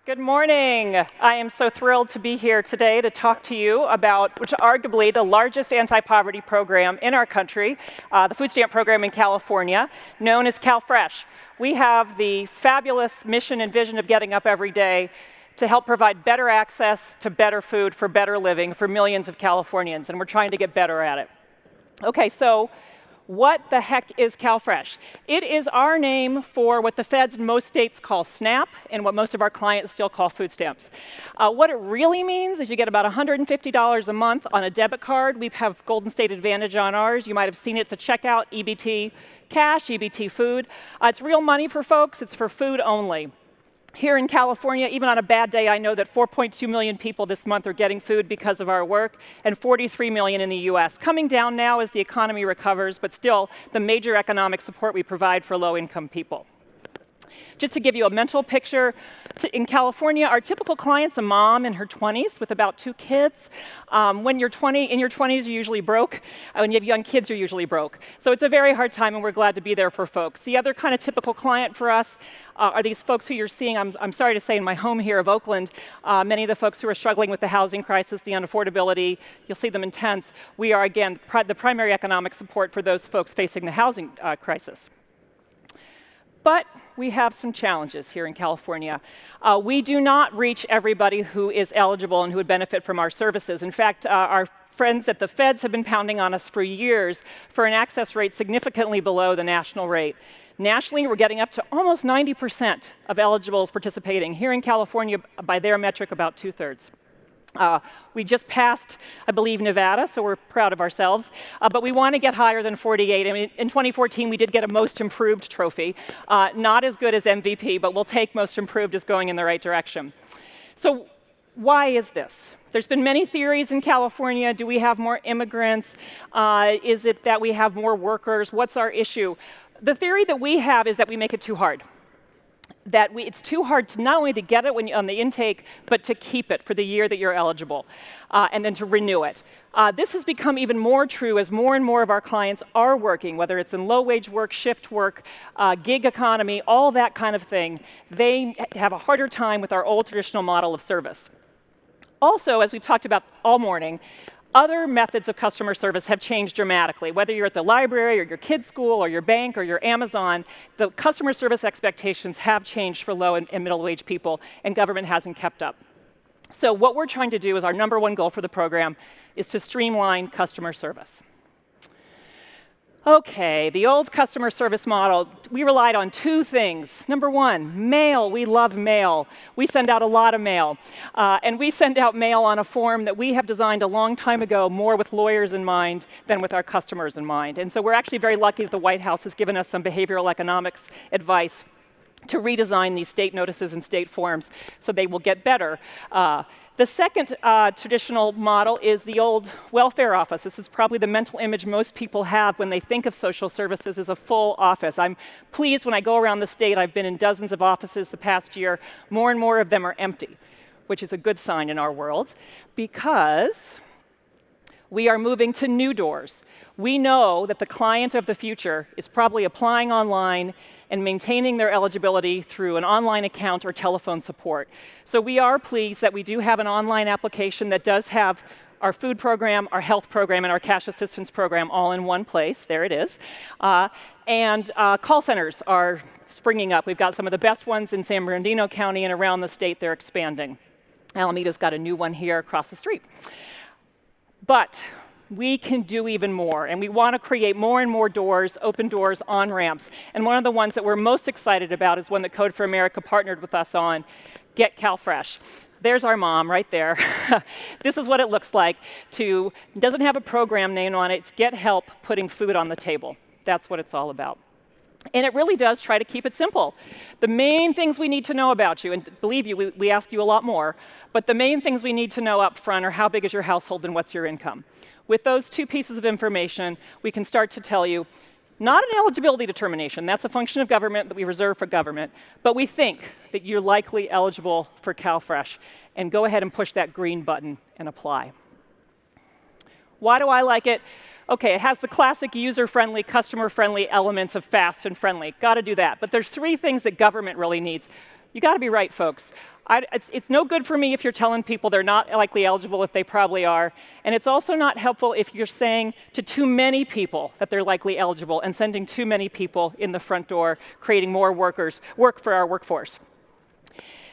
Good morning. I am so thrilled to be here today to talk to you about, which is arguably the largest anti-poverty program in our country, the food stamp program in California, known as CalFresh. We have the fabulous mission and vision of getting up every day to help provide better access to better food for better living for millions of Californians, and we're trying to get better at it. Okay, so what the heck is CalFresh? It is our name for what the feds in most states call SNAP and what most of our clients still call food stamps. What it really means is you get about $150 a month on a debit card. We have Golden State Advantage on ours. You might have seen it at the checkout, EBT cash, EBT food. It's real money for folks. It's for food only. Here in California, even on a bad day, I know that 4.2 million people this month are getting food because of our work, and 43 million in the US. Coming down now as the economy recovers, but still the major economic support we provide for low-income people. Just to give you a mental picture, in California, our typical client's a mom in her 20s with about 2 kids. When you're in your 20s, you're usually broke. When you have young kids, you're usually broke. So it's a very hard time, and we're glad to be there for folks. The other kind of typical client for us are these folks who you're seeing, I'm sorry to say, in my home here of Oakland, many of the folks who are struggling with the housing crisis, the unaffordability, you'll see them in tents. We are, again, the primary economic support for those folks facing the housing crisis. But we have some challenges here in California. We do not reach everybody who is eligible and who would benefit from our services. In fact, our friends at the feds have been pounding on us for years for an access rate significantly below the national rate. Nationally, we're getting up to almost 90% of eligibles participating. Here in California, by their metric, about 2/3. We just passed, I believe, Nevada, so we're proud of ourselves. But we want to get higher than 48. I mean, in 2014, we did get a Most Improved trophy. Not as good as MVP, but we'll take Most Improved as going in the right direction. So why is this? There's been many theories in California. Do we have more immigrants? Is it that we have more workers? What's our issue? The theory that we have is that we make it too hard. It's too hard to not only to get it when on the intake, but to keep it for the year that you're eligible, and then to renew it. This has become even more true as more and more of our clients are working, whether it's in low-wage work, shift work, gig economy, all that kind of thing. They have a harder time with our old traditional model of service. Also, as we've talked about all morning, other methods of customer service have changed dramatically. Whether you're at the library or your kid's school or your bank or your Amazon, the customer service expectations have changed for low and middle-wage people, and government hasn't kept up. So what we're trying to do is our number one goal for the program is to streamline customer service. Okay, the old customer service model, we relied on 2 things. Number one, mail. We love mail. We send out a lot of mail. And we send out mail on a form that we have designed a long time ago, more with lawyers in mind than with our customers in mind. And so we're actually very lucky that the White House has given us some behavioral economics advice to redesign these state notices and state forms so they will get better. The second traditional model is the old welfare office. This is probably the mental image most people have when they think of social services as a full office. I'm pleased when I go around the state, I've been in dozens of offices the past year, more and more of them are empty, which is a good sign in our world, because we are moving to new doors. We know that the client of the future is probably applying online and maintaining their eligibility through an online account or telephone support. So we are pleased that we do have an online application that does have our food program, our health program, and our cash assistance program all in one place. There it is. And call centers are springing up. We've got some of the best ones in San Bernardino County and around the state. They're expanding. Alameda's got a new one here across the street. But we can do even more, and we want to create more and more doors, open doors, on-ramps. And one of the ones that we're most excited about is one that Code for America partnered with us on, GetCalFresh. There's our mom right there. This is what it looks like. It doesn't have a program name on it. It's Get Help Putting Food on the Table. That's what it's all about. And it really does try to keep it simple. The main things we need to know about you, and believe you, we ask you a lot more, but the main things we need to know up front are how big is your household and what's your income. With those 2 pieces of information, we can start to tell you, not an eligibility determination, that's a function of government that we reserve for government, but we think that you're likely eligible for CalFresh, and go ahead and push that green button and apply. Why do I like it? Okay, it has the classic user-friendly, customer-friendly elements of fast and friendly. Got to do that. But there's 3 things that government really needs. You got to be right, folks. It's no good for me if you're telling people they're not likely eligible if they probably are. And it's also not helpful if you're saying to too many people that they're likely eligible and sending too many people in the front door, creating more work for our workforce.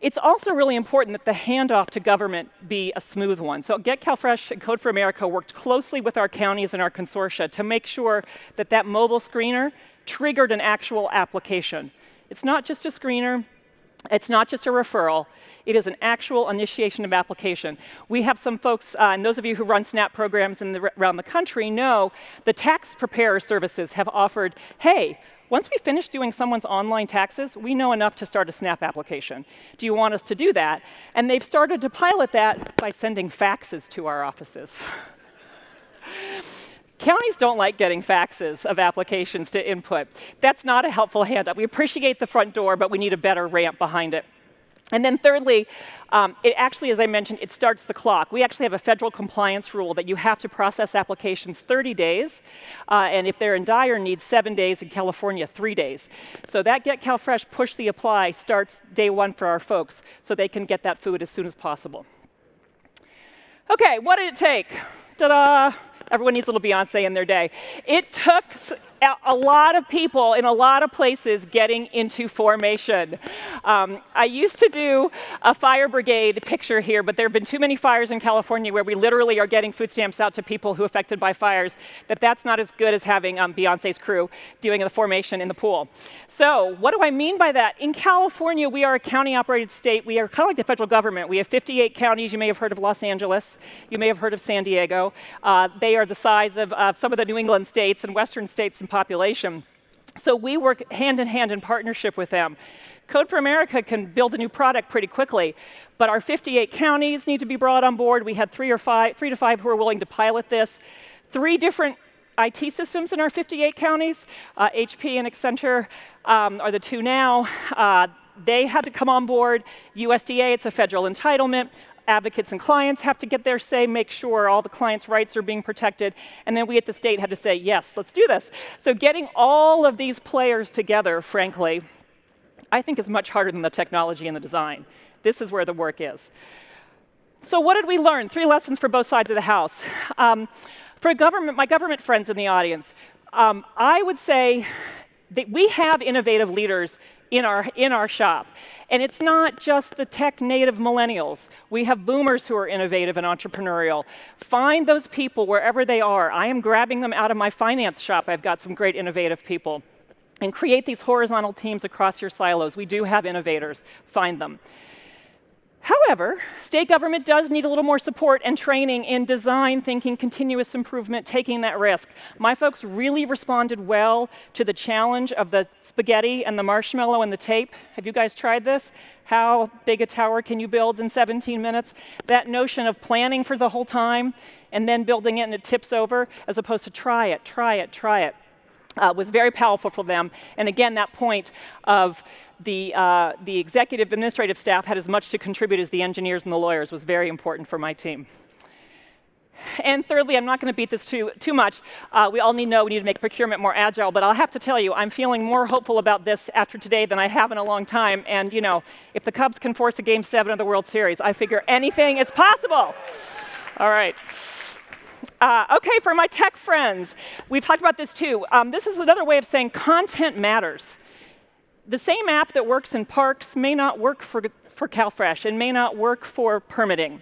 It's also really important that the handoff to government be a smooth one. So GetCalFresh and Code for America worked closely with our counties and our consortia to make sure that that mobile screener triggered an actual application. It's not just a screener. It's not just a referral. It is an actual initiation of application. We have some folks, and those of you who run SNAP programs around the country know the tax preparer services have offered, hey, once we finish doing someone's online taxes, we know enough to start a SNAP application. Do you want us to do that? And they've started to pilot that by sending faxes to our offices. Counties don't like getting faxes of applications to input. That's not a helpful handout. We appreciate the front door, but we need a better ramp behind it. And then thirdly, it actually, as I mentioned, it starts the clock. We actually have a federal compliance rule that you have to process applications 30 days, and if they're in dire need, 7 days, in California, 3 days. So that GetCalFresh Push the Apply starts day one for our folks, so they can get that food as soon as possible. Okay, what did it take? Ta-da! Everyone needs a little Beyonce in their day. It took a lot of people in a lot of places getting into formation. I used to do a fire brigade picture here, but there have been too many fires in California where we literally are getting food stamps out to people who are affected by fires, that's not as good as having Beyonce's crew doing the formation in the pool. So what do I mean by that? In California, we are a county-operated state. We are kind of like the federal government. We have 58 counties. You may have heard of Los Angeles. You may have heard of San Diego. They are the size of some of the New England states and western states in population. So we work hand in hand in partnership with them. Code for America can build a new product pretty quickly, but our 58 counties need to be brought on board. We had 3 to 5 who are willing to pilot this. 3 different IT systems in our 58 counties. HP and Accenture are the 2 now. They had to come on board. USDA, it's a federal entitlement. Advocates and clients have to get their say, make sure all the clients' rights are being protected, and then we at the state had to say, yes, let's do this. So getting all of these players together, frankly, I think is much harder than the technology and the design. This is where the work is. So what did we learn? 3 lessons for both sides of the house. For my government friends in the audience, I would say that we have innovative leaders in our shop. And it's not just the tech-native millennials. We have boomers who are innovative and entrepreneurial. Find those people wherever they are. I am grabbing them out of my finance shop. I've got some great innovative people. And create these horizontal teams across your silos. We do have innovators. Find them. However, state government does need a little more support and training in design thinking, continuous improvement, taking that risk. My folks really responded well to the challenge of the spaghetti and the marshmallow and the tape. Have you guys tried this? How big a tower can you build in 17 minutes? That notion of planning for the whole time and then building it and it tips over, as opposed to try it, was very powerful for them. And again, that point of the executive administrative staff had as much to contribute as the engineers and the lawyers was very important for my team. And thirdly, I'm not going to beat this too much. We all need to make procurement more agile, but I'll have to tell you, I'm feeling more hopeful about this after today than I have in a long time. And if the Cubs can force a Game 7 of the World Series, I figure anything is possible. All right. Okay, for my tech friends, we've talked about this too. This is another way of saying content matters. The same app that works in parks may not work for CalFresh and may not work for permitting.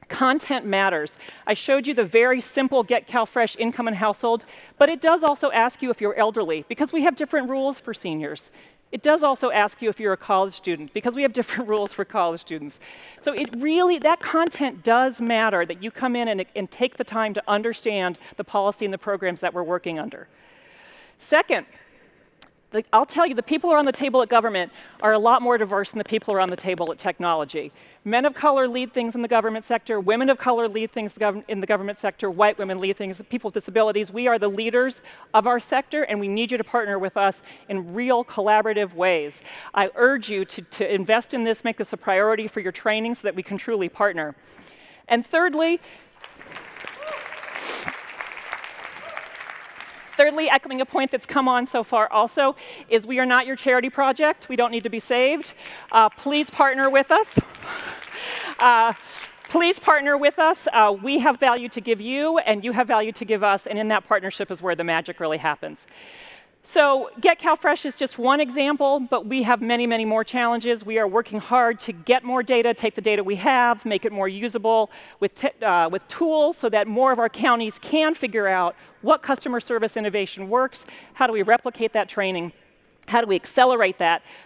Content matters. I showed you the very simple GetCalFresh income and household, but it does also ask you if you're elderly, because we have different rules for seniors. It does also ask you if you're a college student, because we have different rules for college students. So that content does matter, that you come in and take the time to understand the policy and the programs that we're working under. Second, I'll tell you, the people who are on the table at government are a lot more diverse than the people who are on the table at technology. Men of color lead things in the government sector. Women of color lead things in the government sector. White women lead things. People with disabilities. We are the leaders of our sector, and we need you to partner with us in real collaborative ways. I urge you to invest in this, make this a priority for your training so that we can truly partner. And thirdly, Thirdly, echoing a point that's come on so far also, is we are not your charity project. We don't need to be saved. Please partner with us. Please partner with us. We have value to give you, and you have value to give us, and in that partnership is where the magic really happens. So GetCalFresh is just one example, but we have many, many more challenges. We are working hard to get more data, take the data we have, make it more usable with tools so that more of our counties can figure out what customer service innovation works, how do we replicate that training, how do we accelerate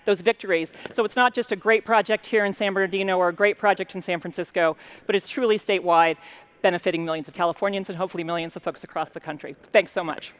those victories? So it's not just a great project here in San Bernardino or a great project in San Francisco, but it's truly statewide, benefiting millions of Californians and hopefully millions of folks across the country. Thanks so much.